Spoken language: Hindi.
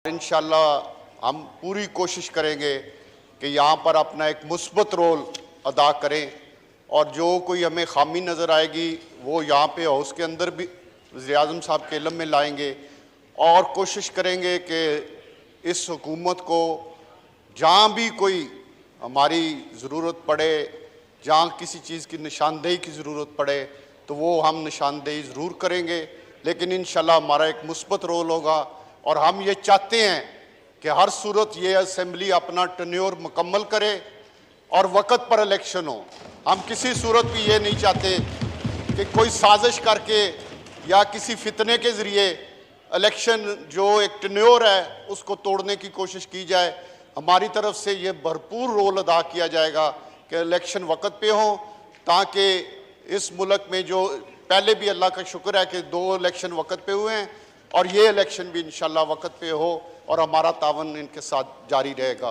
इंशाल्लाह हम पूरी कोशिश करेंगे कि यहाँ पर अपना एक मुस्बत रोल अदा करें और जो कोई हमें खामी नज़र आएगी वो यहाँ पे हाउस के अंदर भी वज़ीर-ए-आज़म साहब के इल्म में लाएंगे और कोशिश करेंगे कि इस हुकूमत को जहाँ भी कोई हमारी ज़रूरत पड़े, जहाँ किसी चीज़ की निशानदेही की ज़रूरत पड़े तो वो हम निशानदेही ज़रूर करेंगे, लेकिन इंशाल्लाह हमारा एक मुस्बत रोल होगा। और हम ये चाहते हैं कि हर सूरत ये असेंबली अपना टन्योर मुकम्मल करे और वक्त पर इलेक्शन हो। हम किसी सूरत भी ये नहीं चाहते कि कोई साजिश करके या किसी फितने के ज़रिए इलेक्शन जो एक टन्योर है उसको तोड़ने की कोशिश की जाए। हमारी तरफ से ये भरपूर रोल अदा किया जाएगा कि इलेक्शन वक्त पे हो, ताकि इस मुल्क में जो पहले भी अल्लाह का शुक्र है कि 2 इलेक्शन वक्त पे हुए हैं और ये इलेक्शन भी इंशाल्लाह वक्त पे हो और हमारा तावन इनके साथ जारी रहेगा।